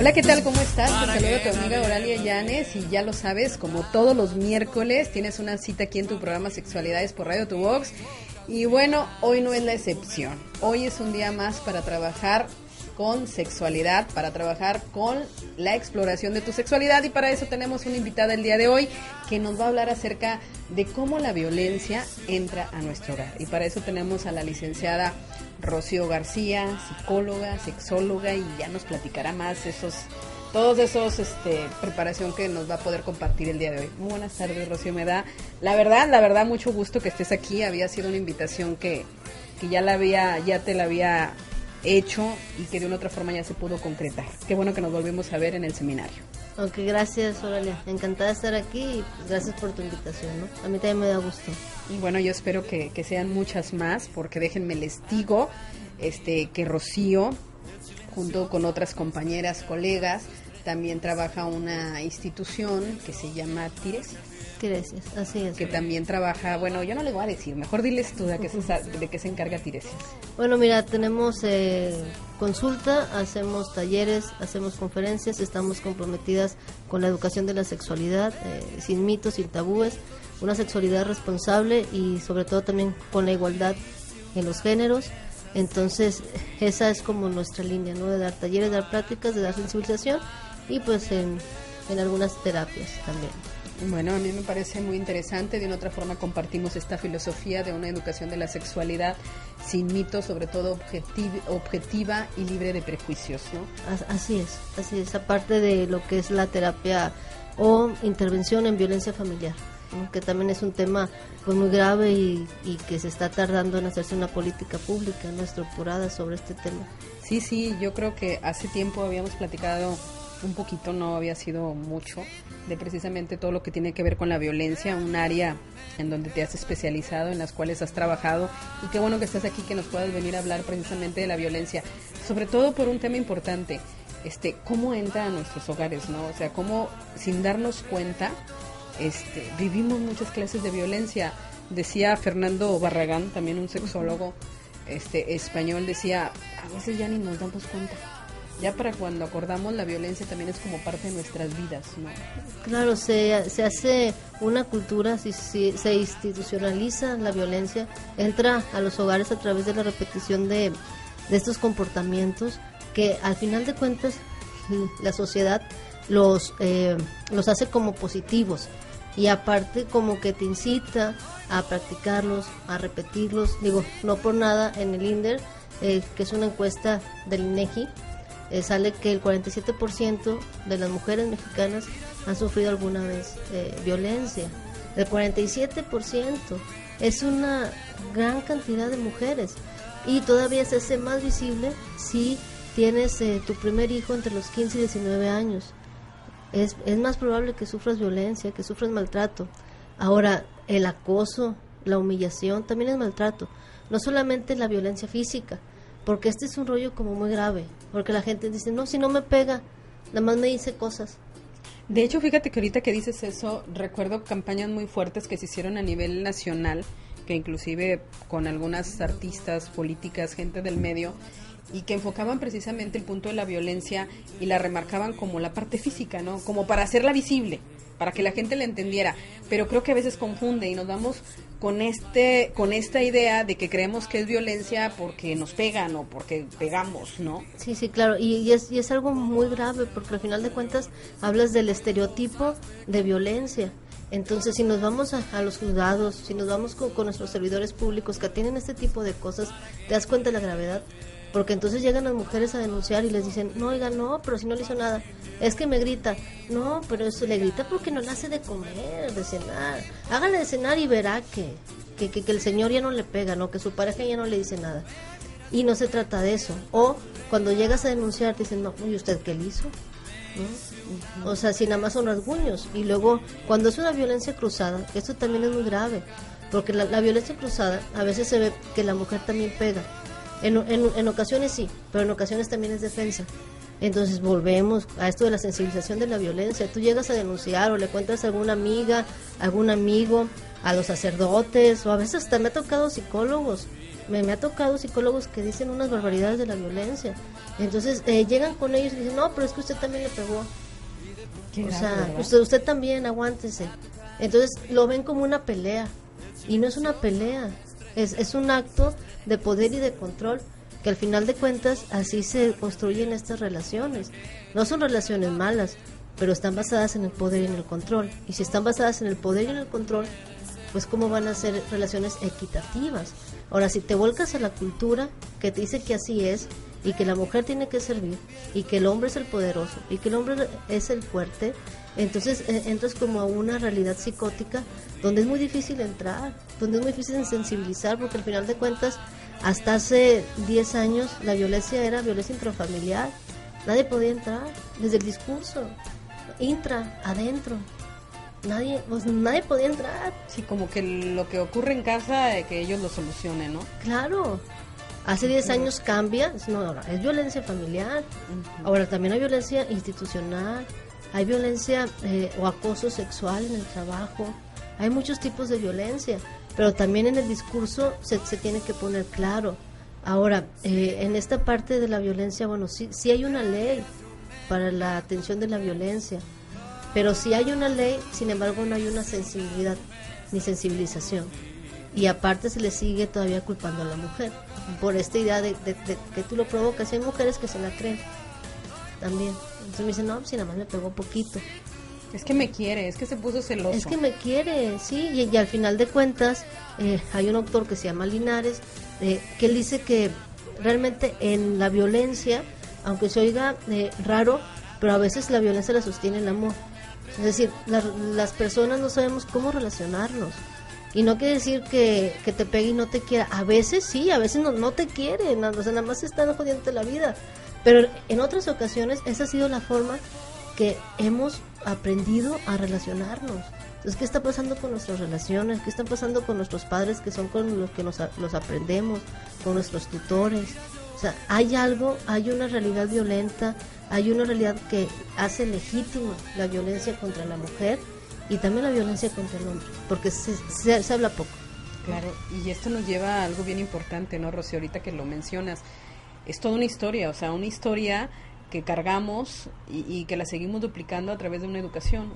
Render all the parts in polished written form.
Hola, ¿qué tal? ¿Cómo estás? Te saluda tu amiga Oralia Llanes y ya lo sabes, como todos los miércoles tienes una cita aquí en tu programa Sexualidades por Radio Tu Voz. Y bueno, hoy no es la excepción. Hoy es un día más para trabajar con sexualidad, para trabajar con la exploración de tu sexualidad, y para eso tenemos una invitada el día de hoy que nos va a hablar acerca de cómo la violencia entra a nuestro hogar. Y para eso tenemos a la licenciada Rocío García, psicóloga, sexóloga, y ya nos platicará más todos esos preparación que nos va a poder compartir el día de hoy. Muy buenas tardes, Rocío. Me da la verdad mucho gusto que estés aquí. Había sido una invitación que ya te la había hecho y que de una otra forma ya se pudo concretar. Qué bueno que nos volvimos a ver en el seminario. Ok, gracias, Oralia. Encantada de estar aquí y gracias por tu invitación, ¿no? A mí también me da gusto. Y bueno, yo espero que sean muchas más, porque déjenme les digo que Rocío, junto con otras compañeras, colegas, también trabaja una institución que se llama Tiresias. Tiresias, así es. Que también trabaja, bueno, yo no le voy a decir, mejor diles tú de qué se encarga Tiresias. Bueno, mira, tenemos consulta, hacemos talleres, hacemos conferencias, estamos comprometidas con la educación de la sexualidad, sin mitos, sin tabúes, una sexualidad responsable y sobre todo también con la igualdad en los géneros. Entonces, esa es como nuestra línea, ¿no? De dar talleres, dar prácticas, de dar sensibilización y pues en algunas terapias también. Bueno, a mí me parece muy interesante. De una otra forma compartimos esta filosofía de una educación de la sexualidad sin mitos, sobre todo objetiva y libre de prejuicios, ¿no? Así es, aparte de lo que es la terapia o intervención en violencia familiar, ¿no? Que también es un tema pues muy grave y que se está tardando en hacerse una política pública, ¿no? Estructurada sobre este tema. Sí, yo creo que hace tiempo habíamos platicado un poquito, no había sido mucho, de precisamente todo lo que tiene que ver con la violencia, un área en donde te has especializado, en las cuales has trabajado, y qué bueno que estás aquí, que nos puedas venir a hablar precisamente de la violencia, sobre todo por un tema importante, cómo entra a nuestros hogares, ¿no? O sea, cómo sin darnos cuenta, vivimos muchas clases de violencia. Decía Fernando Barragán, también un sexólogo español, decía, a veces ya ni nos damos cuenta. Ya para cuando acordamos, la violencia también es como parte de nuestras vidas, ¿no? Claro, se hace una cultura, si se institucionaliza la violencia, entra a los hogares a través de la repetición de estos comportamientos que al final de cuentas la sociedad los hace como positivos y aparte como que te incita a practicarlos, a repetirlos. Digo, no por nada en el INDER, que es una encuesta del INEGI, sale que el 47% de las mujeres mexicanas han sufrido alguna vez violencia. El 47% es una gran cantidad de mujeres y todavía se hace más visible si tienes tu primer hijo entre los 15 y 19 años. Es más probable que sufras violencia, que sufras maltrato. Ahora, el acoso, la humillación también es maltrato, no solamente la violencia física, porque este es un rollo como muy grave, porque la gente dice, no, si no me pega, nada más me dice cosas. De hecho, fíjate que ahorita que dices eso, recuerdo campañas muy fuertes que se hicieron a nivel nacional, que inclusive con algunas artistas, políticas, gente del medio, y que enfocaban precisamente el punto de la violencia y la remarcaban como la parte física, ¿no? Como para hacerla visible, para que la gente la entendiera, pero creo que a veces confunde y nos vamos con esta idea de que creemos que es violencia porque nos pegan o porque pegamos, ¿no? Sí, claro, y es algo muy grave porque al final de cuentas hablas del estereotipo de violencia. Entonces, si nos vamos a los juzgados, si nos vamos con nuestros servidores públicos que atienden este tipo de cosas, te das cuenta de la gravedad. Porque entonces llegan las mujeres a denunciar y les dicen, no, oiga, no, pero si no le hizo nada, es que me grita. No, pero eso le grita porque no le hace de comer, de cenar. Hágale de cenar y verá que el señor ya no le pega, ¿no? Que su pareja ya no le dice nada. Y no se trata de eso. O cuando llegas a denunciar te dicen, no, ¿y usted qué le hizo? ¿No? Uh-huh. O sea, si nada más son rasguños. Y luego, cuando es una violencia cruzada, esto también es muy grave, porque la violencia cruzada, a veces se ve que la mujer también pega. En ocasiones sí, pero en ocasiones también es defensa. Entonces volvemos a esto de la sensibilización de la violencia. Tú llegas a denunciar o le cuentas a alguna amiga, a algún amigo, a los sacerdotes, o a veces hasta me ha tocado psicólogos, me ha tocado psicólogos que dicen unas barbaridades de la violencia. Entonces llegan con ellos y dicen, no, pero es que usted también le pegó. O sea, usted también, aguántese. Entonces lo ven como una pelea. Y no es una pelea, es un acto de poder y de control, que al final de cuentas así se construyen estas relaciones. No son relaciones malas, pero están basadas en el poder y en el control. Y si están basadas en el poder y en el control, pues cómo van a ser relaciones equitativas. Ahora, si te volcas a la cultura que te dice que así es, y que la mujer tiene que servir, y que el hombre es el poderoso, y que el hombre es el fuerte, entonces entras como a una realidad psicótica donde es muy difícil entrar, donde es muy difícil sensibilizar, porque al final de cuentas, hasta hace 10 años la violencia era violencia intrafamiliar, nadie podía entrar, desde el discurso, adentro, nadie podía entrar. Sí, como que lo que ocurre en casa, que ellos lo solucionen, ¿no? Claro. Hace 10 años cambia, no, ahora es violencia familiar, ahora también hay violencia institucional, hay violencia o acoso sexual en el trabajo, hay muchos tipos de violencia, pero también en el discurso se tiene que poner claro. Ahora, en esta parte de la violencia, bueno, sí hay una ley para la atención de la violencia, pero sí hay una ley, sin embargo no hay una sensibilidad ni sensibilización. Y aparte se le sigue todavía culpando a la mujer por esta idea de que tú lo provocas. Hay mujeres que se la creen también. Entonces me dicen, no, si nada más me pegó poquito. Es que me quiere, es que se puso celoso. Es que me quiere, sí. Y al final de cuentas, hay un autor que se llama Linares, que él dice que realmente en la violencia, aunque se oiga raro, pero a veces la violencia la sostiene el amor. Es decir, las personas no sabemos cómo relacionarnos. Y no quiere decir que te pegue y no te quiera. A veces sí, a veces no te quiere, o sea, nada más están jodiendo la vida. Pero en otras ocasiones esa ha sido la forma que hemos aprendido a relacionarnos. Entonces, ¿qué está pasando con nuestras relaciones? ¿Qué está pasando con nuestros padres, que son con los que los aprendemos, con nuestros tutores? O sea, hay una realidad violenta, hay una realidad que hace legítima la violencia contra la mujer, y también la violencia contra el hombre, porque se habla poco. Claro, y esto nos lleva a algo bien importante, ¿no, Rocío? Ahorita que lo mencionas, es toda una historia, o sea, una historia que cargamos y que la seguimos duplicando a través de una educación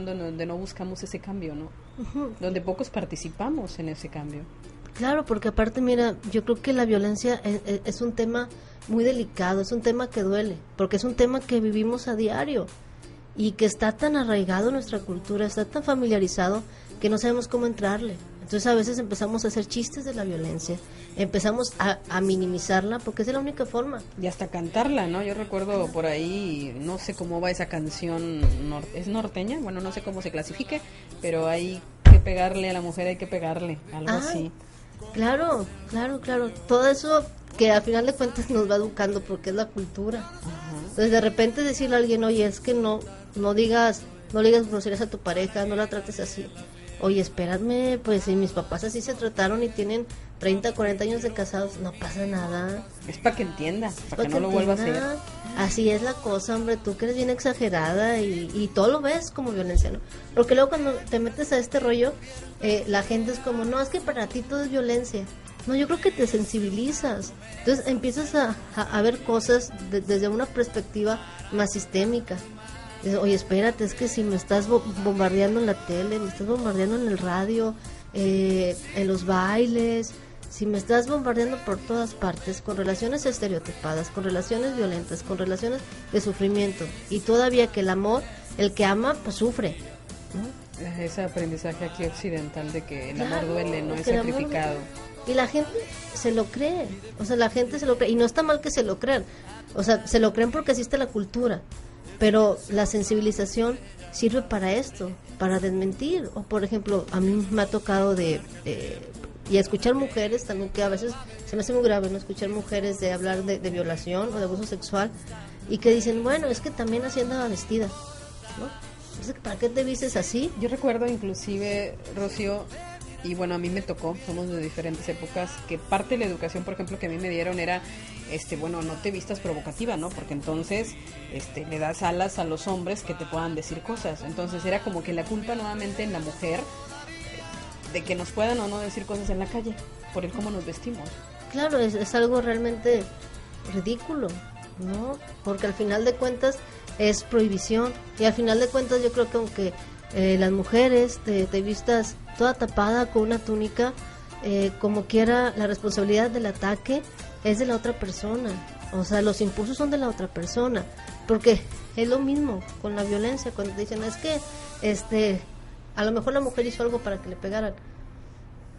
donde no buscamos ese cambio, ¿no? Uh-huh. Donde pocos participamos en ese cambio. Claro, porque aparte, mira, yo creo que la violencia es un tema muy delicado, es un tema que duele, porque es un tema que vivimos a diario, y que está tan arraigado en nuestra cultura, está tan familiarizado que no sabemos cómo entrarle. Entonces a veces empezamos a hacer chistes de la violencia, empezamos a minimizarla, porque es la única forma. Y hasta cantarla, ¿no? Yo recuerdo por ahí, no sé cómo va esa canción, ¿es norteña? Bueno, no sé cómo se clasifique, pero hay que pegarle a la mujer, hay que pegarle, algo así. Claro. Todo eso que a final de cuentas nos va educando, porque es la cultura. Ajá. Entonces de repente decirle a alguien, oye, es que no digas groserías a tu pareja, no la trates así. Oye, espérame, pues si mis papás así se trataron y tienen 30, 40 años de casados, no pasa nada. Es para que entiendas, para que no lo vuelva a hacer. Así es la cosa, hombre, tú que eres bien exagerada y todo lo ves como violencia, ¿no? Porque luego cuando te metes a este rollo, la gente es como, no, es que para ti todo es violencia. No, yo creo que te sensibilizas. Entonces empiezas a ver cosas desde una perspectiva más sistémica. Oye, espérate, es que si me estás bombardeando en la tele, me estás bombardeando en el radio, en los bailes, si me estás bombardeando por todas partes, con relaciones estereotipadas, con relaciones violentas, con relaciones de sufrimiento, y todavía que el amor, el que ama, pues sufre, ¿no? Ese aprendizaje aquí occidental de que el amor duele, no es sacrificado. Y la gente se lo cree, o sea, la gente se lo cree, y no está mal que se lo crean, o sea, se lo creen porque existe la cultura, pero la sensibilización sirve para esto, para desmentir. O por ejemplo, a mí me ha tocado y escuchar mujeres también, que a veces se me hace muy grave, ¿no? Escuchar mujeres de hablar de violación o de abuso sexual, y que dicen, bueno, es que también así andaba vestida, ¿no? Entonces, ¿para qué te vistes así? Yo recuerdo inclusive, Rocío, y bueno, a mí me tocó, somos de diferentes épocas, que parte de la educación, por ejemplo, que a mí me dieron era, bueno, no te vistas provocativa, ¿no? Porque entonces, le das alas a los hombres que te puedan decir cosas. Entonces era como que la culpa nuevamente en la mujer, de que nos puedan o no decir cosas en la calle, por el cómo nos vestimos. claro, es algo realmente ridículo, ¿no? Porque al final de cuentas es prohibición, y al final de cuentas yo creo que aunque las mujeres te vistas toda tapada con una túnica, como quiera la responsabilidad del ataque es de la otra persona, o sea, los impulsos son de la otra persona, porque es lo mismo con la violencia, cuando te dicen, es que a lo mejor la mujer hizo algo para que le pegaran,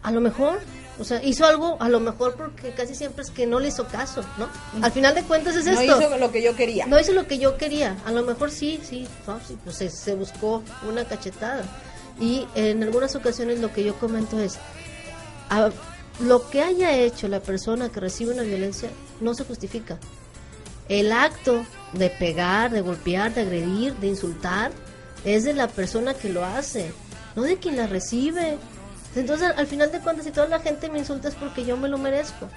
a lo mejor, o sea, hizo algo, a lo mejor porque casi siempre es que no le hizo caso, ¿no? Al final de cuentas es esto. No hizo lo que yo quería. No hizo lo que yo quería, a lo mejor sí, no, sí, pues se buscó una cachetada. Y en algunas ocasiones lo que yo comento es, lo que haya hecho la persona que recibe una violencia no se justifica. El acto de pegar, de golpear, de agredir, de insultar, es de la persona que lo hace, no de quien la recibe. Entonces, al final de cuentas, si toda la gente me insulta es porque yo me lo merezco.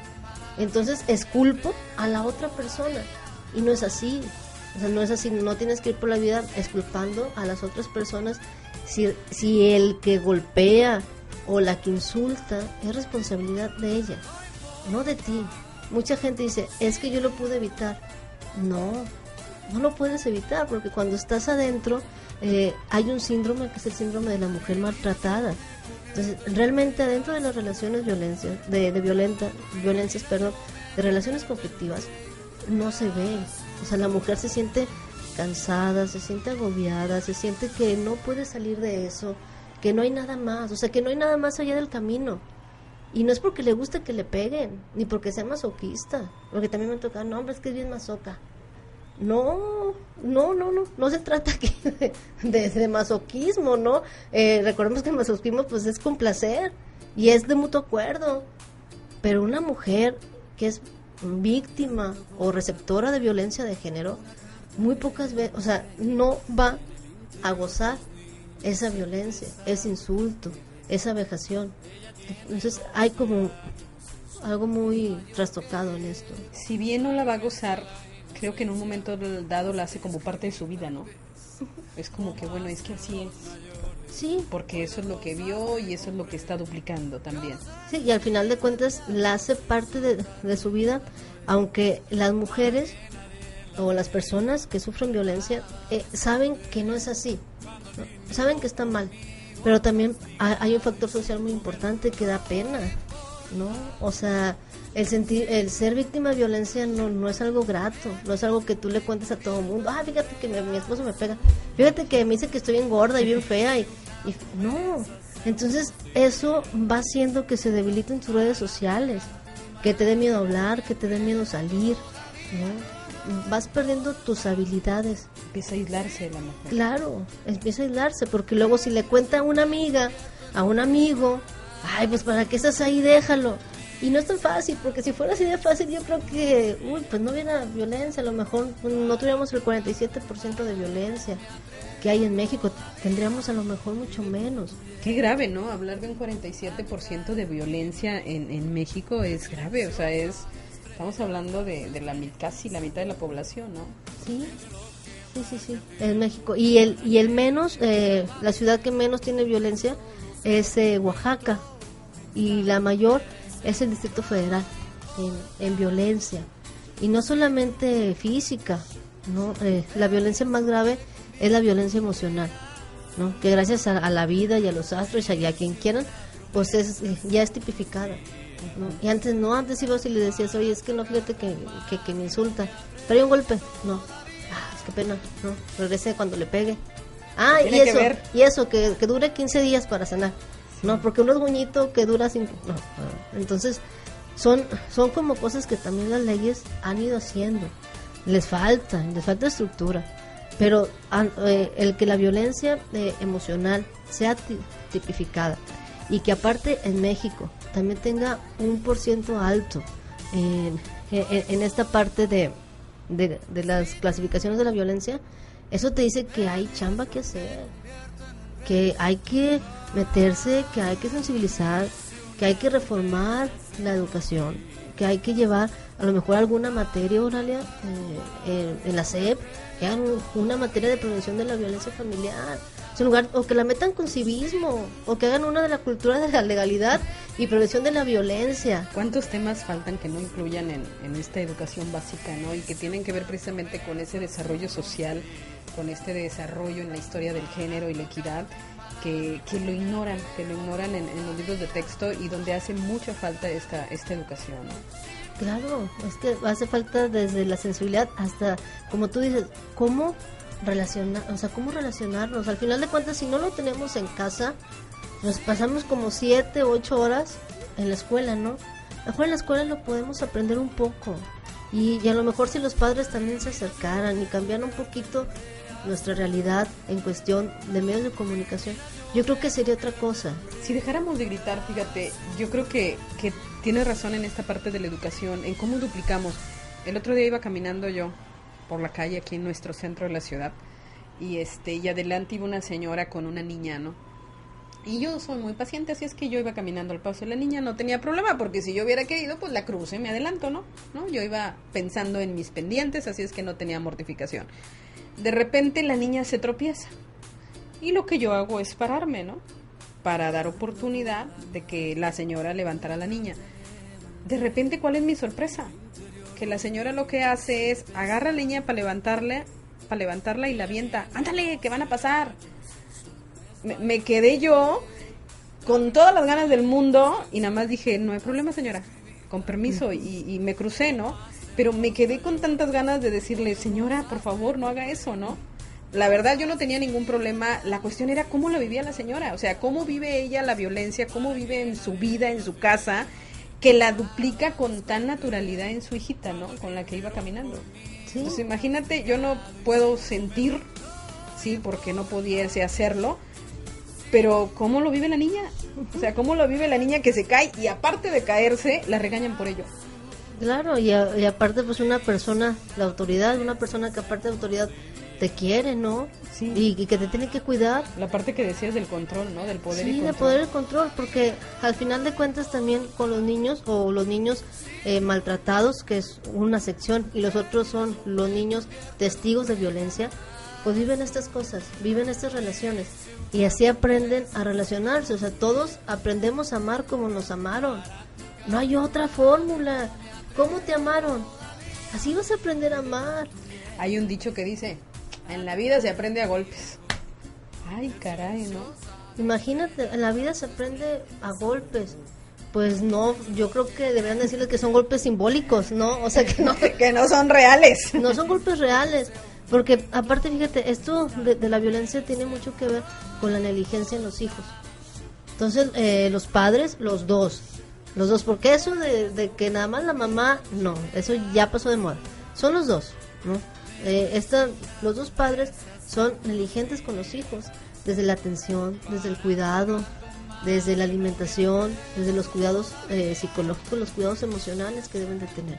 Entonces, esculpo a la otra persona. Y no es así. O sea, no es así. No tienes que ir por la vida esculpando a las otras personas. Si el que golpea o la que insulta es responsabilidad de ella, no de ti. Mucha gente dice, es que yo lo pude evitar. No lo puedes evitar, porque cuando estás adentro hay un síndrome que es el síndrome de la mujer maltratada. Entonces, realmente adentro de las relaciones violencias, de relaciones conflictivas, no se ve. O sea, la mujer se siente cansada, se siente agobiada, se siente que no puede salir de eso, que no hay nada más, o sea, que no hay nada más allá del camino. Y no es porque le guste que le peguen, ni porque sea masoquista, porque también me toca, no, hombre, es que es bien masoca. No se trata aquí de masoquismo, ¿no? Recordemos que el masoquismo pues es complacer y es de mutuo acuerdo, pero una mujer que es víctima o receptora de violencia de género, muy pocas veces, o sea, no va a gozar esa violencia, ese insulto, esa vejación. Entonces hay como algo muy trastocado en esto. Si bien no la va a gozar, creo que en un momento dado la hace como parte de su vida, ¿no? Es como que, bueno, es que así es. Sí. Porque eso es lo que vio y eso es lo que está duplicando también. Sí, y al final de cuentas la hace parte de su vida, aunque las mujeres o las personas que sufren violencia saben que no es así, ¿no? Saben que está mal, pero también hay un factor social muy importante que da pena, ¿no? O sea, el ser víctima de violencia no es algo grato, no es algo que tú le cuentes a todo el mundo. Fíjate que mi esposo me pega, fíjate que me dice que estoy bien gorda y bien fea y no. Entonces eso va haciendo que se debiliten tus redes sociales, que te dé miedo hablar, que te dé miedo salir, ¿no? Vas perdiendo tus habilidades. Empieza a aislarse la mujer. Claro, empieza a aislarse, porque luego si le cuenta a una amiga, a un amigo, pues para qué estás ahí, déjalo. Y no es tan fácil, porque si fuera así de fácil, yo creo que, pues no hubiera violencia, a lo mejor no tuviéramos el 47% de violencia que hay en México, tendríamos a lo mejor mucho menos. Qué grave, ¿no? Hablar de un 47% de violencia en México es grave, o sea, estamos hablando de casi la mitad de la población, ¿no? Sí, en México. Y el menos, la ciudad que menos tiene violencia es Oaxaca, y la mayor es el Distrito Federal en violencia, y no solamente física, ¿no? La violencia más grave es la violencia emocional, ¿no? Que gracias a la vida y a los astros y a quien quieran, pues ya es tipificada, ¿no? Y antes ibas y le decías, oye, es que no, fíjate que me insulta, pero hay un golpe, no, es que pena, no, regrese cuando le pegue. Y eso que dure 15 días para sanar. No, porque un rasguñito que dura 5, no. Entonces son como cosas que también las leyes han ido haciendo. Les falta estructura, pero el que la violencia emocional sea tipificada, y que aparte en México también tenga un % alto en esta parte de las clasificaciones de la violencia, eso te dice que hay chamba que hacer, que hay que meterse, que hay que sensibilizar, que hay que reformar la educación, que hay que llevar a lo mejor alguna materia, Oralia, en la SEP, que hagan una materia de prevención de la violencia familiar, Es un lugar, o que la metan con civismo, o que hagan una de la cultura de la legalidad y prevención de la violencia. ¿Cuántos temas faltan que no incluyan en esta educación básica, ¿no? Y que tienen que ver precisamente con ese desarrollo social, con este desarrollo en la historia del género y la equidad, que lo ignoran en los libros de texto, y donde hace mucha falta esta educación, ¿no? Claro, es que hace falta desde la sensibilidad hasta, como tú dices, cómo relacionarnos. Al final de cuentas, si no lo tenemos en casa, nos pasamos como 7, 8 horas en la escuela, ¿no? Mejor en la escuela lo podemos aprender un poco. Y a lo mejor si los padres también se acercaran y cambiaran un poquito nuestra realidad en cuestión de medios de comunicación, yo creo que sería otra cosa. Si dejáramos de gritar, fíjate, yo creo que tienes razón en esta parte de la educación, en cómo duplicamos. El otro día iba caminando yo por la calle aquí en nuestro centro de la ciudad, y adelante iba una señora con una niña, ¿no? Y yo soy muy paciente, así es que yo iba caminando al paso de la niña, no tenía problema, porque si yo hubiera querido, pues la cruzo y me adelanto, ¿no? Yo iba pensando en mis pendientes, así es que no tenía mortificación. De repente la niña se tropieza, y lo que yo hago es pararme, ¿no? Para dar oportunidad de que la señora levantara a la niña. De repente, ¿cuál es mi sorpresa? Que la señora lo que hace es agarra a la niña para levantarla y la avienta. ¡Ándale, que van a pasar! Me quedé yo con todas las ganas del mundo y nada más dije, no hay problema, señora, con permiso, y me crucé, ¿no? Pero me quedé con tantas ganas de decirle, señora, por favor, no haga eso, ¿no? La verdad, yo no tenía ningún problema. La cuestión era cómo la vivía la señora, o sea, cómo vive ella la violencia, cómo vive en su vida, en su casa, que la duplica con tan naturalidad en su hijita, ¿no? Con la que iba caminando. Sí. Pues imagínate, yo no puedo sentir, sí, porque no pudiese hacerlo, pero ¿cómo lo vive la niña? O sea, ¿cómo lo vive la niña que se cae y aparte de caerse, la regañan por ello? Claro, y aparte pues una persona, la autoridad, una persona que aparte de autoridad te quiere, ¿no? Sí. Y que te tiene que cuidar. La parte que decías del control, ¿no? Del poder y control. Sí, del poder y control, porque al final de cuentas también con los niños, o los niños maltratados, que es una sección, y los otros son los niños testigos de violencia, pues viven estas cosas, viven estas relaciones, y así aprenden a relacionarse. O sea, todos aprendemos a amar como nos amaron. No hay otra fórmula. ¿Cómo te amaron? Así vas a aprender a amar. Hay un dicho que dice, en la vida se aprende a golpes. Ay, caray, ¿no? Imagínate, en la vida se aprende a golpes. Pues no, yo creo que deberían decirles que son golpes simbólicos, ¿no? O sea, que no, que no son reales. No son golpes reales. Porque aparte, fíjate, esto de la violencia tiene mucho que ver con la negligencia en los hijos. Entonces, los padres, los dos, porque eso de que nada más la mamá, no, eso ya pasó de moda. Son los dos, ¿no? Los dos padres son negligentes con los hijos, desde la atención, desde el cuidado, desde la alimentación, desde los cuidados psicológicos, los cuidados emocionales que deben de tener.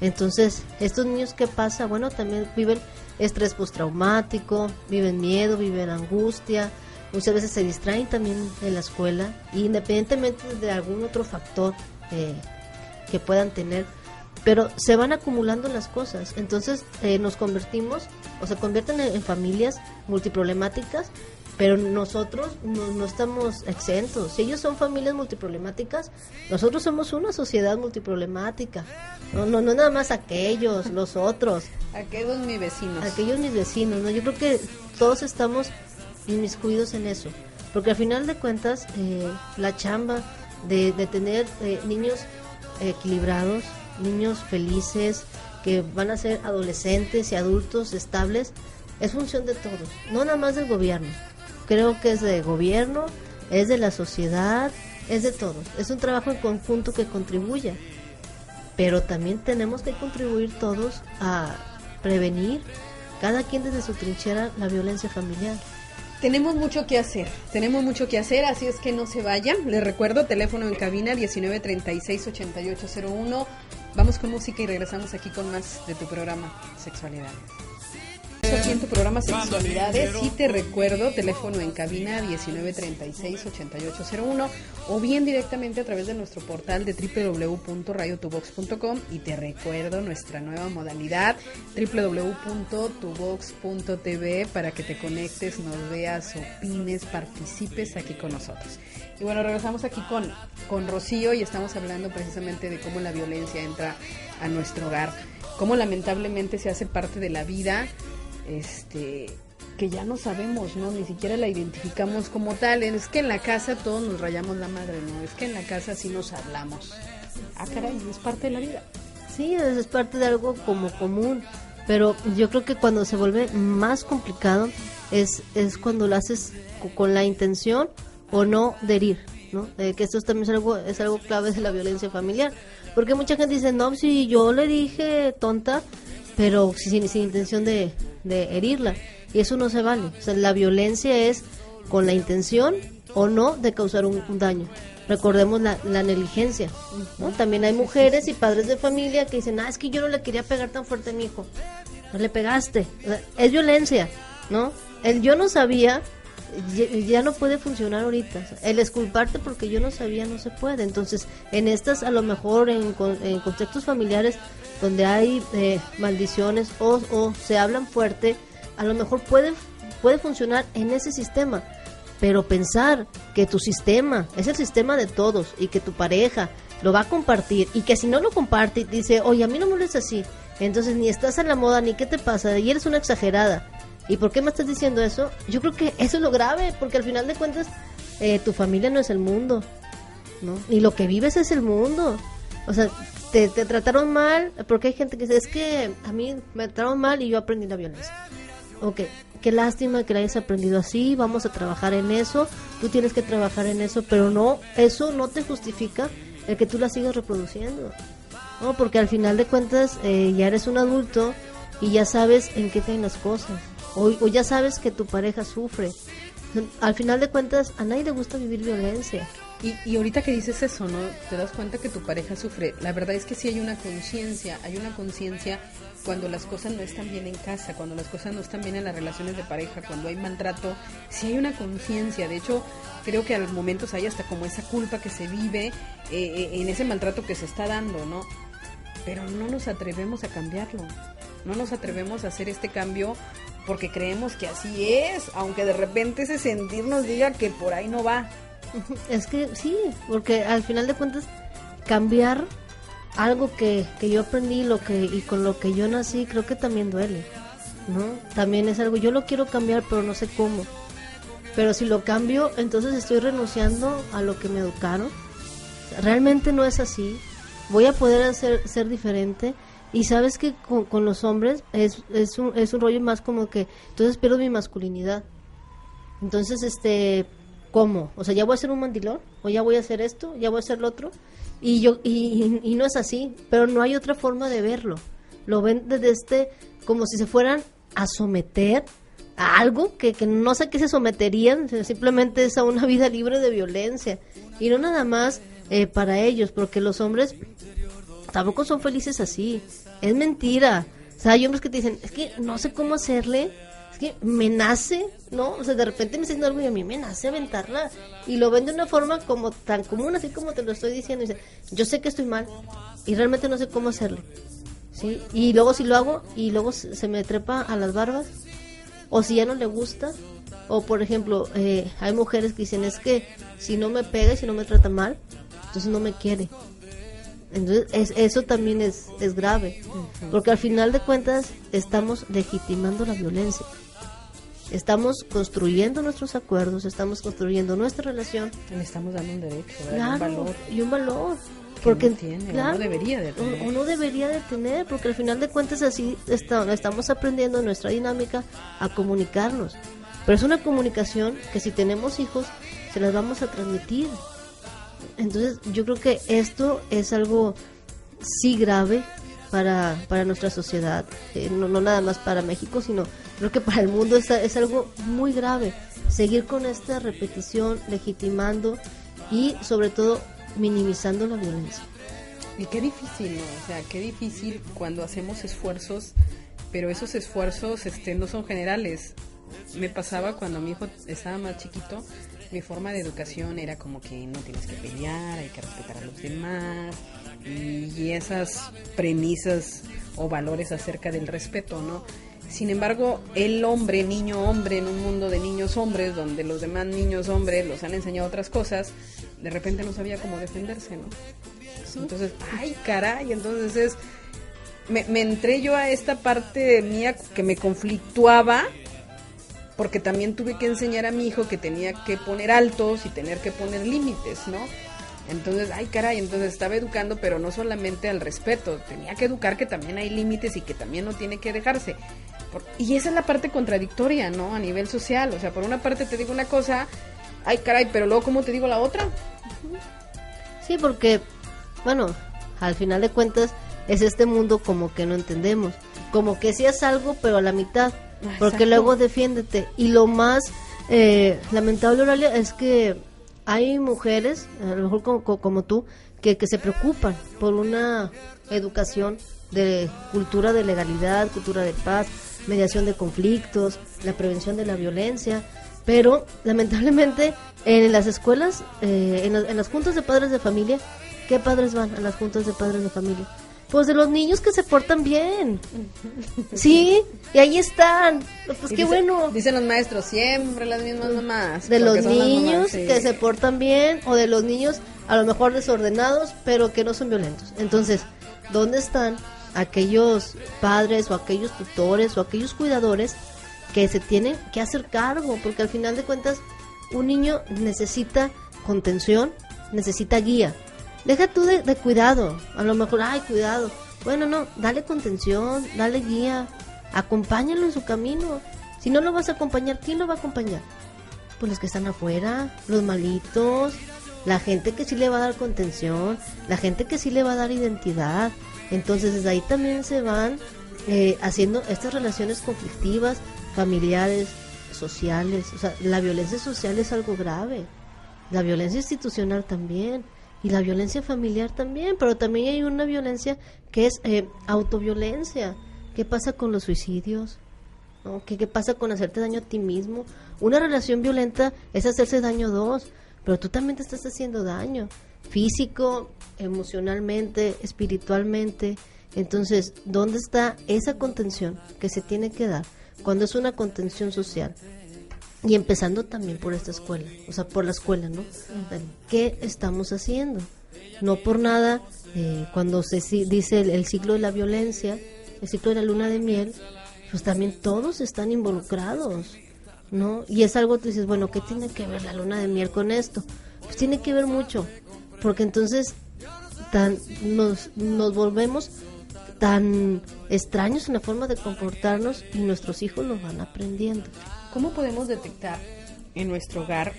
Entonces, estos niños, ¿qué pasa? Bueno, también viven estrés postraumático, viven miedo, viven angustia, muchas veces se distraen también en la escuela, independientemente de algún otro factor que puedan tener, pero se van acumulando las cosas. Entonces nos convertimos, o se convierten en familias multiproblemáticas, pero nosotros no estamos exentos. Si ellos son familias multiproblemáticas, nosotros somos una sociedad multiproblemática. No nada más aquellos, los otros. Aquellos mis vecinos, ¿no? Yo creo que todos estamos inmiscuidos en eso, porque al final de cuentas la chamba de tener niños equilibrados, niños felices, que van a ser adolescentes y adultos estables, es función de todos, no nada más del gobierno. Creo que es del gobierno, es de la sociedad, es de todos. Es un trabajo en conjunto que contribuye, pero también tenemos que contribuir todos a prevenir, cada quien desde su trinchera, la violencia familiar. Tenemos mucho que hacer, así es que no se vayan. Les recuerdo, teléfono en cabina 1936-8801. Vamos con música y regresamos aquí con más de tu programa Sexualidades. sexo aquí en tu programa Sexualidades y te recuerdo, teléfono en cabina 1936-8801 o bien directamente a través de nuestro portal de www.radiotuvox.com y te recuerdo nuestra nueva modalidad www.tuvox.tv para que te conectes, nos veas, opines, participes aquí con nosotros. Y bueno, regresamos aquí con Rocío y estamos hablando precisamente de cómo la violencia entra a nuestro hogar, cómo lamentablemente se hace parte de la vida, que ya no sabemos, ¿no? Ni siquiera la identificamos como tal. Es que en la casa todos nos rayamos la madre, ¿no? Es que en la casa sí nos hablamos. Ah, caray, es parte de la vida. Sí, es parte de algo como común, pero yo creo que cuando se vuelve más complicado es cuando lo haces con la intención o no de herir, ¿no? Que esto también es algo clave de la violencia familiar, porque mucha gente dice, no, si yo le dije tonta, pero sin intención de herirla, y eso no se vale. O sea, la violencia es con la intención o no de causar un daño. Recordemos la negligencia, ¿no? También hay mujeres y padres de familia que dicen, es que yo no le quería pegar tan fuerte a mi hijo, no le pegaste, o sea, es violencia, ¿no? El yo no sabía ya no puede funcionar ahorita. O sea, el exculparte porque yo no sabía no se puede. Entonces, en estas, a lo mejor en contextos familiares donde hay maldiciones o se hablan fuerte, a lo mejor puede funcionar en ese sistema. Pero pensar que tu sistema es el sistema de todos y que tu pareja lo va a compartir y que si no lo comparte dice, oye, a mí no me lo es así, entonces ni estás a la moda ni qué te pasa y eres una exagerada. ¿Y por qué me estás diciendo eso? Yo creo que eso es lo grave, porque al final de cuentas tu familia no es el mundo, ¿no? Y lo que vives es el mundo. O sea, te trataron mal, porque hay gente que dice, es que a mí me trataron mal y yo aprendí la violencia. Ok, qué lástima que la hayas aprendido así, vamos a trabajar en eso, tú tienes que trabajar en eso, pero no, eso no te justifica el que tú la sigas reproduciendo, ¿no? Porque al final de cuentas ya eres un adulto y ya sabes en qué caen las cosas. O ya sabes que tu pareja sufre. Al final de cuentas, a nadie le gusta vivir violencia. Y ahorita que dices eso, ¿no? Te das cuenta que tu pareja sufre. La verdad es que sí hay una conciencia cuando las cosas no están bien en casa, cuando las cosas no están bien en las relaciones de pareja, cuando hay maltrato, sí hay una conciencia. De hecho, creo que a los momentos hay hasta como esa culpa que se vive en ese maltrato que se está dando, ¿no? Pero no nos atrevemos a cambiarlo. No nos atrevemos a hacer este cambio porque creemos que así es, aunque de repente ese sentir nos diga que por ahí no va. Es que sí, porque al final de cuentas cambiar algo que yo aprendí y con lo que yo nací, creo que también duele, ¿no? También es algo, yo lo quiero cambiar pero no sé cómo. Pero si lo cambio, entonces estoy renunciando a lo que me educaron. Realmente no es así. Voy a poder ser diferente. Y sabes que con los hombres es un rollo más como que entonces pierdo mi masculinidad. Entonces, ¿cómo? O sea, ya voy a ser un mandilón, o ya voy a hacer esto, ya voy a hacer lo otro. Y no es así, pero no hay otra forma de verlo. Lo ven desde como si se fueran a someter a algo que no sé a qué se someterían, simplemente es a una vida libre de violencia. Y no nada más para ellos, porque los hombres tampoco son felices así, es mentira. O sea, hay hombres que te dicen, es que no sé cómo hacerle, es que me nace, ¿no? O sea, de repente me está diciendo algo y a mí me nace aventarla. Y lo ven de una forma como tan común, así como te lo estoy diciendo. Y dice, yo sé que estoy mal y realmente no sé cómo hacerle, ¿sí? Y luego si lo hago y luego se me trepa a las barbas, o si ya no le gusta. O por ejemplo, hay mujeres que dicen, es que si no me pega y si no me trata mal, entonces no me quiere. Entonces eso también es grave, porque al final de cuentas estamos legitimando la violencia, estamos construyendo nuestros acuerdos, estamos construyendo nuestra relación, le estamos dando un derecho, claro, un valor porque no tiene, claro, uno debería de tener, porque al final de cuentas así estamos aprendiendo nuestra dinámica a comunicarnos, pero es una comunicación que si tenemos hijos se las vamos a transmitir. Entonces yo creo que esto es algo sí grave para nuestra sociedad, no nada más para México, sino creo que para el mundo es algo muy grave, seguir con esta repetición, legitimando y sobre todo minimizando la violencia. Y qué difícil, ¿no? O sea, qué difícil cuando hacemos esfuerzos pero esos esfuerzos no son generales. Me pasaba cuando mi hijo estaba más chiquito, mi forma de educación era como que no tienes que pelear, hay que respetar a los demás, y esas premisas o valores acerca del respeto, ¿no? Sin embargo, el hombre, niño hombre, en un mundo de niños hombres, donde los demás niños hombres los han enseñado otras cosas, de repente no sabía cómo defenderse, ¿no? Entonces, ¡ay, caray! Entonces me entré yo a esta parte mía que me conflictuaba, porque también tuve que enseñar a mi hijo que tenía que poner altos y tener que poner límites, ¿no? Entonces, ¡ay, caray! Entonces estaba educando, pero no solamente al respeto, tenía que educar que también hay límites y que también no tiene que dejarse. Y esa es la parte contradictoria, ¿no? A nivel social, o sea, por una parte te digo una cosa, ¡ay, caray! Pero luego, ¿cómo te digo la otra? Sí, porque, bueno, al final de cuentas, es este mundo como que no entendemos. Como que sí es algo, pero a la mitad. Porque luego defiéndete. Y lo más lamentable, Oralia, es que hay mujeres, a lo mejor como tú, que se preocupan por una educación de cultura de legalidad, cultura de paz, mediación de conflictos, la prevención de la violencia. Pero lamentablemente en las escuelas, en las juntas de padres de familia, ¿qué padres van a las juntas de padres de familia? Pues de los niños que se portan bien. Sí, y ahí están. Pues qué bueno. Dicen los maestros, siempre las mismas mamás. De los niños que se portan bien, o de los niños a lo mejor desordenados, pero que no son violentos. Entonces, ¿dónde están aquellos padres o aquellos tutores o aquellos cuidadores que se tienen que hacer cargo? Porque al final de cuentas, un niño necesita contención, necesita guía. Deja tú de cuidado, a lo mejor, ay, cuidado. Bueno, no, dale contención, dale guía, acompáñalo en su camino. Si no lo vas a acompañar, ¿quién lo va a acompañar? Pues los que están afuera, los malitos, la gente que sí le va a dar contención, la gente que sí le va a dar identidad. Entonces, desde ahí también se van haciendo estas relaciones conflictivas, familiares, sociales. O sea, la violencia social es algo grave, la violencia institucional también. Y la violencia familiar también, pero también hay una violencia que es autoviolencia. ¿Qué pasa con los suicidios? ¿No? ¿Qué pasa con hacerte daño a ti mismo? Una relación violenta es hacerse daño a dos, pero tú también te estás haciendo daño, físico, emocionalmente, espiritualmente. Entonces, ¿dónde está esa contención que se tiene que dar cuando es una contención social? Y empezando también por esta escuela, o sea, por la escuela, ¿no? ¿Qué estamos haciendo? No por nada, cuando se dice el ciclo de la violencia, el ciclo de la luna de miel, pues también todos están involucrados, ¿no? Y es algo que dices, bueno, ¿qué tiene que ver la luna de miel con esto? Pues tiene que ver mucho, porque entonces nos volvemos tan extraños en la forma de comportarnos y nuestros hijos lo van aprendiendo. ¿Cómo podemos detectar en nuestro hogar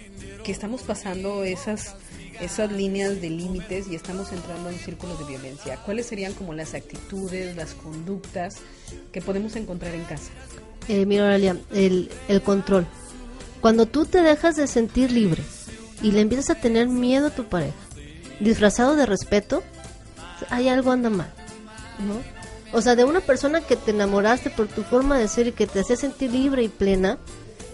que estamos pasando esas líneas de límites y estamos entrando en un círculo de violencia? ¿Cuáles serían como las actitudes, las conductas que podemos encontrar en casa? Mira, Aurelia, el control. Cuando tú te dejas de sentir libre y le empiezas a tener miedo a tu pareja, disfrazado de respeto, hay algo anda mal, ¿no? O sea, de una persona que te enamoraste por tu forma de ser y que te hacía sentir libre y plena,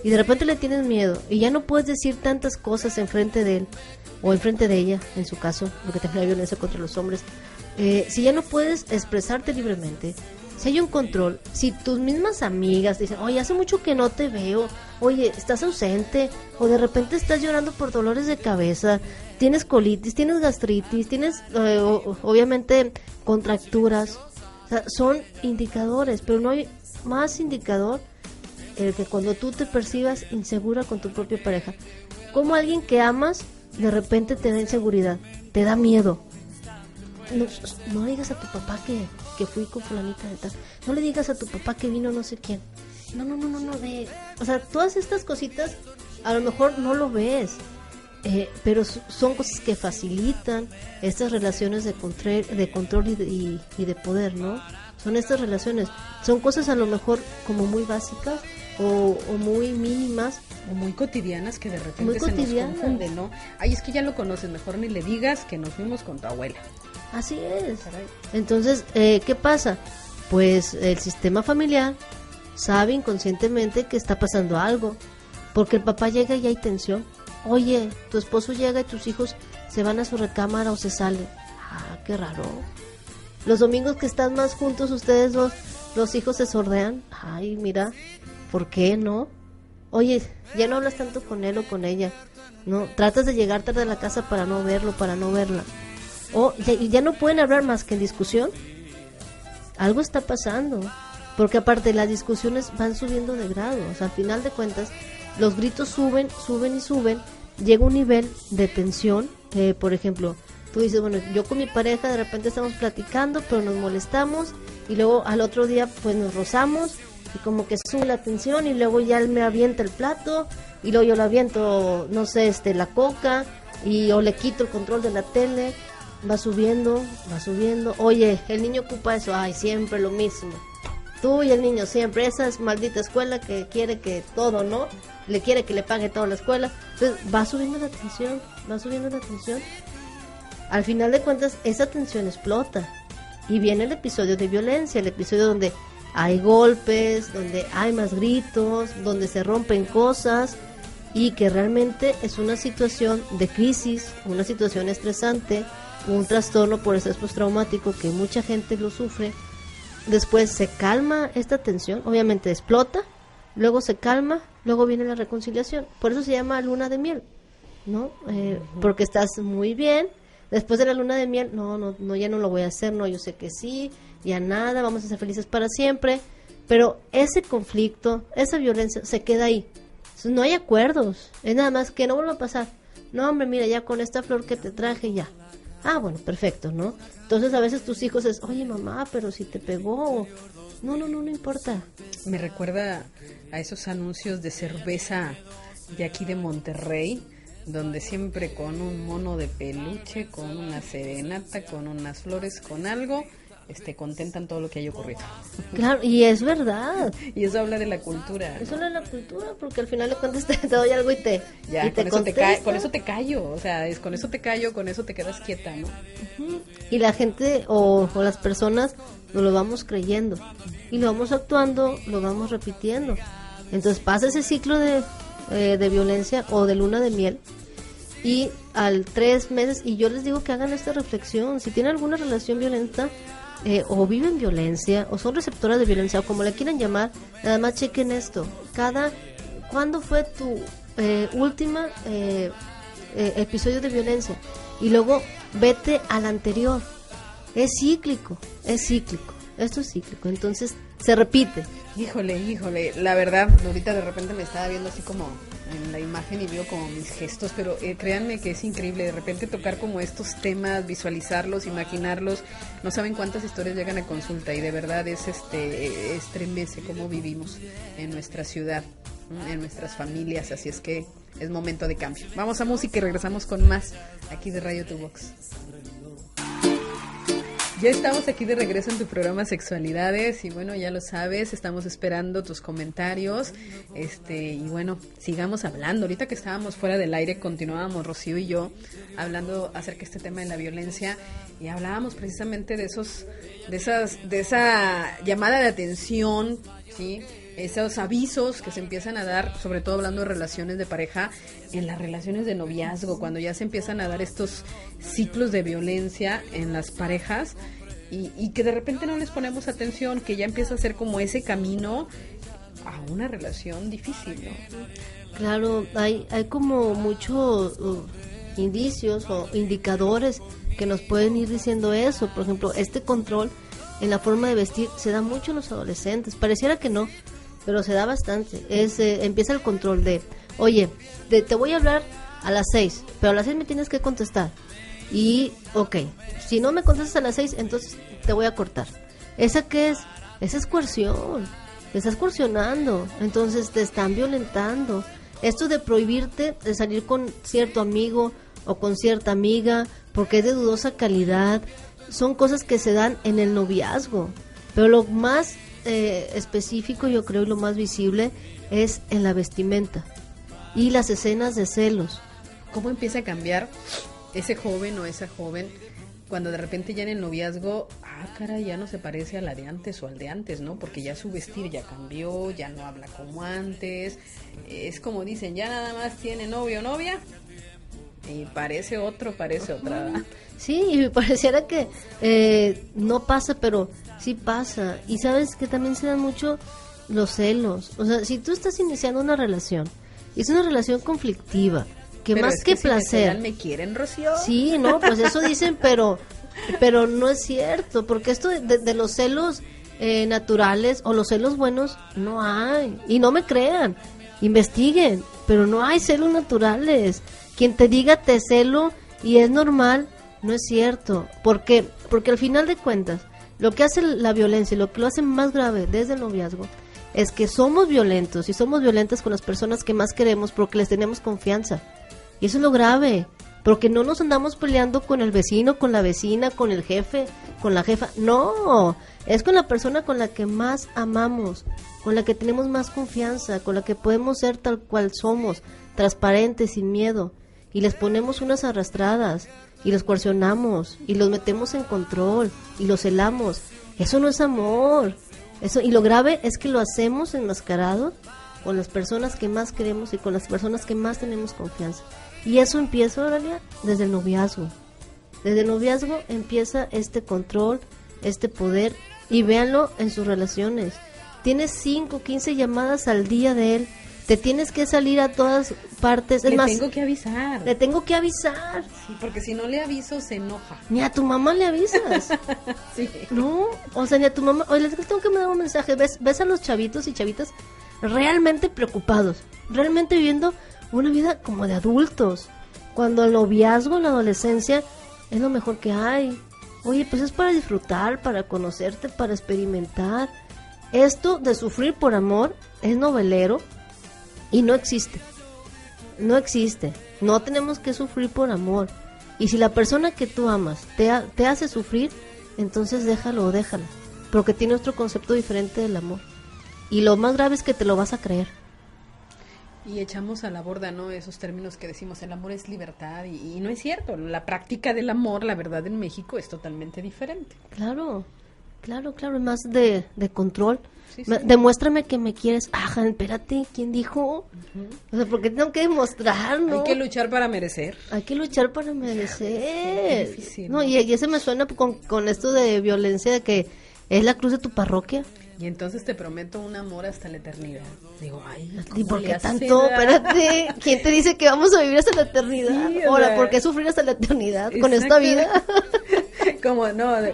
y de repente le tienes miedo y ya no puedes decir tantas cosas enfrente de él o enfrente de ella, en su caso, porque también hay violencia contra los hombres. Si ya no puedes expresarte libremente, si hay un control, si tus mismas amigas dicen, oye, hace mucho que no te veo, oye, estás ausente, o de repente estás llorando por dolores de cabeza, tienes colitis, tienes gastritis, tienes obviamente contracturas, o sea, son indicadores, pero no hay más indicador el que cuando tú te percibas insegura con tu propia pareja. Como alguien que amas, de repente te da inseguridad, te da miedo. No le digas a tu papá que fui con fulanita de tal. No le digas a tu papá que vino no sé quién. No. O sea, todas estas cositas a lo mejor no lo ves, pero son cosas que facilitan estas relaciones de control y de poder, ¿no? Son estas relaciones. Son cosas a lo mejor como muy básicas o muy mínimas, o muy cotidianas, que de repente se nos confunden, ¿no? Ay, es que ya lo conoces, mejor ni le digas que nos fuimos con tu abuela. Así es. Entonces, ¿qué pasa? pues el sistema familiar sabe inconscientemente que está pasando algo, porque el papá llega y hay tensión. Oye, tu esposo llega y tus hijos se van a su recámara o se salen. Ah, qué raro. Los domingos que están más juntos ustedes dos, los hijos se sordean. Ay, mira, ¿por qué no? Oye, ya no hablas tanto con él o con ella. No, tratas de llegar tarde a la casa para no verlo, para no verla. O ya no pueden hablar más que en discusión. Algo está pasando, porque aparte las discusiones van subiendo de grado. O sea, al final de cuentas, los gritos suben y suben. Llega un nivel de tensión. Por ejemplo, tú dices, bueno, yo con mi pareja de repente estamos platicando, pero nos molestamos, y luego al otro día pues nos rozamos, y como que sube la tensión, y luego ya él me avienta el plato, y luego yo le aviento, no sé, la coca, o le quito el control de la tele. Va subiendo. Oye, el niño ocupa eso. Ay, siempre lo mismo. Tú y el niño siempre. Esa es maldita escuela que quiere que todo, ¿no? Le quiere que le pague toda la escuela. Entonces va subiendo la tensión. Al final de cuentas, esa tensión explota. Y viene el episodio de violencia. El episodio donde hay golpes, donde hay más gritos, donde se rompen cosas. Y que realmente es una situación de crisis, una situación estresante, un trastorno por estrés postraumático que mucha gente lo sufre. Después se calma esta tensión, obviamente explota, luego se calma, luego viene la reconciliación. Por eso se llama luna de miel, ¿no? Porque estás muy bien. Después de la luna de miel, no, ya no lo voy a hacer, no, yo sé que sí, ya nada, vamos a ser felices para siempre. Pero ese conflicto, esa violencia se queda ahí. Entonces, no hay acuerdos, es nada más que no vuelva a pasar. No, hombre, mira, ya con esta flor que te traje, ya. Ah, bueno, perfecto, ¿no? Entonces a veces tus hijos es, oye mamá, pero si te pegó. No importa. Me recuerda a esos anuncios de cerveza de aquí de Monterrey, donde siempre con un mono de peluche, con una serenata, con unas flores, con algo, contentan todo lo que haya ocurrido. Claro, y es verdad. Y eso habla de la cultura, ¿no? Eso habla de la cultura, porque al final le cuentas te doy algo y te con eso te callo, o sea, con eso te callo, con eso te quedas quieta, ¿no? Uh-huh. Y la gente o las personas nos lo vamos creyendo y lo vamos actuando, lo vamos repitiendo. Entonces pasa ese ciclo de violencia o de luna de miel, y al 3 meses, y yo les digo que hagan esta reflexión, si tienen alguna relación violenta, o viven violencia, o son receptoras de violencia, o como le quieran llamar, nada más chequen esto. ¿Cuándo fue tu última episodio de violencia? Y luego vete al anterior. Es cíclico, esto es cíclico, entonces se repite. Híjole, la verdad, ahorita de repente me estaba viendo así como en la imagen y veo como mis gestos, pero créanme que es increíble de repente tocar como estos temas, visualizarlos, imaginarlos. No saben cuántas historias llegan a consulta, y de verdad estremece cómo vivimos en nuestra ciudad, en nuestras familias, así es que es momento de cambio. Vamos a música y regresamos con más aquí de Radio Tu Box. Ya estamos aquí de regreso en tu programa Sexualidades, y bueno, ya lo sabes, estamos esperando tus comentarios, y bueno, sigamos hablando. Ahorita que estábamos fuera del aire, continuábamos Rocío y yo hablando acerca de este tema de la violencia, y hablábamos precisamente de esa llamada de atención, ¿sí? Esos avisos que se empiezan a dar, sobre todo hablando de relaciones de pareja, en las relaciones de noviazgo, cuando ya se empiezan a dar estos ciclos de violencia en las parejas, y que de repente no les ponemos atención, que ya empieza a ser como ese camino a una relación difícil, ¿no? Claro, hay como muchos indicios o indicadores que nos pueden ir diciendo eso. Por ejemplo, este control en la forma de vestir se da mucho en los adolescentes. Pareciera que no, pero se da bastante. Empieza el control de, oye, te voy a hablar a las 6, pero a las 6 me tienes que contestar. Y, ok, si no me contestas a las 6, entonces te voy a cortar. ¿Esa qué es? Esa es coerción. Te estás coercionando, entonces te están violentando. Esto de prohibirte de salir con cierto amigo o con cierta amiga porque es de dudosa calidad, son cosas que se dan en el noviazgo. Pero lo más específico, yo creo, y lo más visible es en la vestimenta y las escenas de celos. ¿Cómo empieza a cambiar ese joven o esa joven cuando de repente ya en el noviazgo, caray, ya no se parece a la de antes o al de antes, ¿no? Porque ya su vestir ya cambió, ya no habla como antes. Es como dicen, ya nada más tiene novio o novia y parece otra. Sí, y pareciera que no pasa, pero sí pasa. Y sabes que también se dan mucho los celos. O sea, si tú estás iniciando una relación, y es una relación conflictiva, que pero más es que si placer. ¿Me quieren, Rocío? Sí, no, pues eso dicen, pero no es cierto, porque esto de los celos naturales o los celos buenos no hay. Y no me crean, investiguen, pero no hay celos naturales. Quien te diga te celo y es normal, no es cierto. ¿Por qué? Porque al final de cuentas, lo que hace la violencia y lo que lo hace más grave desde el noviazgo es que somos violentos y somos violentas con las personas que más queremos porque les tenemos confianza. Y eso es lo grave, porque no nos andamos peleando con el vecino, con la vecina, con el jefe, con la jefa. No, es con la persona con la que más amamos, con la que tenemos más confianza, con la que podemos ser tal cual somos, transparentes, sin miedo. Y les ponemos unas arrastradas, y los coercionamos, y los metemos en control, y los celamos. Eso no es amor. Eso, y lo grave es que lo hacemos enmascarado con las personas que más queremos y con las personas que más tenemos confianza. Y eso empieza, Oralia, desde el noviazgo. Desde el noviazgo empieza este control, este poder, y véanlo en sus relaciones. Tienes 5, 15 llamadas al día de él, te tienes que salir a todas partes. Es más, tengo que avisar. Le tengo que avisar. Sí, porque si no le aviso se enoja. Ni a tu mamá le avisas. Sí. No, o sea, ni a tu mamá. Oye, les tengo que mandar un mensaje. ¿Ves a los chavitos y chavitas realmente preocupados, realmente viviendo una vida como de adultos, cuando el noviazgo, la adolescencia es lo mejor que hay? Oye, pues es para disfrutar, para conocerte, para experimentar. Esto de sufrir por amor es novelero y no existe. No existe. No tenemos que sufrir por amor. Y si la persona que tú amas te hace sufrir, entonces déjalo o déjala, porque tiene otro concepto diferente del amor. Y lo más grave es que te lo vas a creer. Y echamos a la borda, ¿no? Esos términos que decimos, el amor es libertad, y no es cierto. La práctica del amor, la verdad, en México es totalmente diferente. Claro, es más de control. Sí, sí. Demuéstrame que me quieres. Ajá, espérate, ¿quién dijo? O sea, porque tengo que demostrar, ¿no? Hay que luchar para merecer. Hay que luchar para merecer. Es difícil, No, y ese me suena con esto de violencia, de que es la cruz de tu parroquia. Y entonces te prometo un amor hasta la eternidad. Digo, ay, ¿y por qué le hace, tanto? Espérate, ¿quién te dice que vamos a vivir hasta la eternidad? Sí, Ahora, ¿por qué sufrir hasta la eternidad con exacto. esta vida?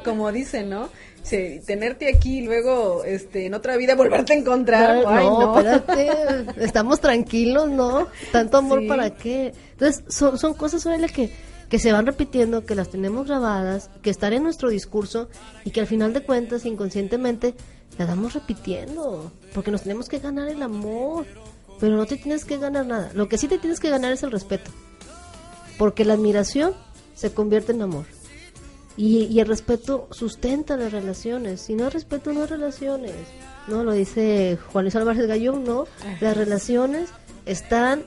como dicen, ¿no? Sí, tenerte aquí y luego en otra vida volverte a encontrar. Ay, no, espérate, estamos tranquilos, ¿no? Tanto amor, Sí. ¿para qué? Entonces, son cosas sobre las que se van repitiendo, que las tenemos grabadas, que están en nuestro discurso y que al final de cuentas, inconscientemente, las vamos repitiendo, porque nos tenemos que ganar el amor, pero no te tienes que ganar nada. Lo que sí te tienes que ganar es el respeto, porque la admiración se convierte en amor. Y el respeto sustenta las relaciones. Si no hay respeto, no hay relaciones. No, lo dice Juan Luis Álvarez Gallón, ¿no? Las relaciones están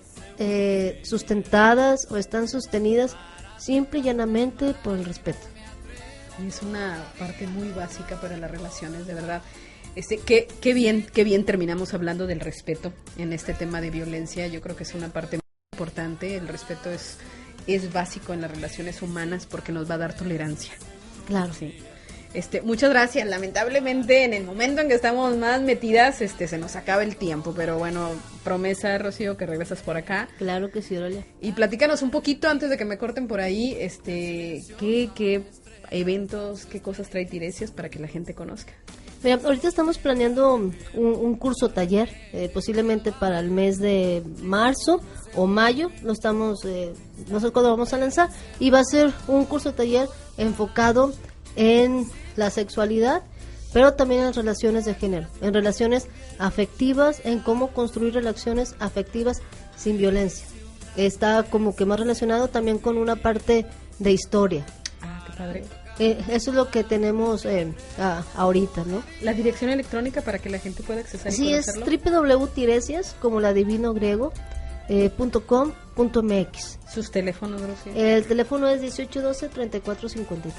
sustentadas o están sostenidas simple y llanamente por el respeto. Y es una parte muy básica para las relaciones, de verdad. Qué bien terminamos hablando del respeto en este tema de violencia. Yo creo que es una parte muy importante. El respeto es básico en las relaciones humanas porque nos va a dar tolerancia. Claro. Sí. Muchas gracias. Lamentablemente, en el momento en que estamos más metidas, se nos acaba el tiempo. Pero bueno, promesa, Rocío, que regresas por acá. Claro que sí, Aurelia. Y platícanos un poquito antes de que me corten por ahí, qué eventos, qué cosas trae Tiresias para que la gente conozca. Mira, ahorita estamos planeando un curso taller, posiblemente para el mes de marzo o mayo, no sé cuándo vamos a lanzar, y va a ser un curso taller enfocado en la sexualidad, pero también en relaciones de género, en relaciones afectivas, en cómo construir relaciones afectivas sin violencia. Está como que más relacionado también con una parte de historia. Ah, qué padre. Eso es lo que tenemos ahorita, ¿no? La dirección electrónica para que la gente pueda accesar y sí, conocerlo. Es www.tiresias, como la divino griego, .com, .mx. ¿Sus teléfonos, Rocío? El teléfono es 1812-3453.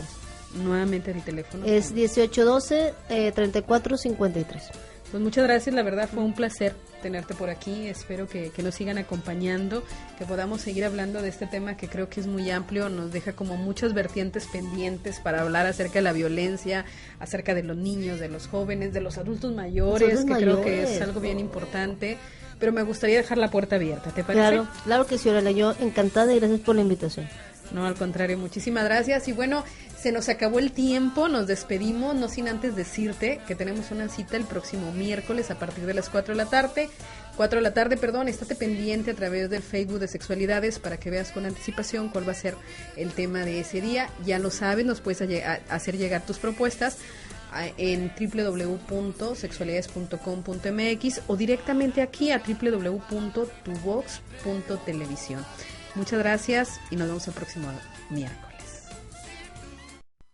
Nuevamente el teléfono. Es 1812-3453. Pues muchas gracias, la verdad fue un placer tenerte por aquí, espero que nos sigan acompañando, que podamos seguir hablando de este tema que creo que es muy amplio, nos deja como muchas vertientes pendientes para hablar acerca de la violencia, acerca de los niños, de los jóvenes, de los adultos mayores, creo que es algo bien importante, pero me gustaría dejar la puerta abierta, ¿te parece? Claro que sí, Oralia, yo encantada y gracias por la invitación. No, al contrario, muchísimas gracias. Y bueno, se nos acabó el tiempo, nos despedimos, no sin antes decirte que tenemos una cita el próximo miércoles a partir de las 4 de la tarde. Estate pendiente a través del Facebook de Sexualidades para que veas con anticipación cuál va a ser el tema de ese día. Ya lo sabes, nos puedes hacer llegar tus propuestas en www.sexualidades.com.mx o directamente aquí a www.tuvox.televisión. Muchas gracias y nos vemos el próximo miércoles.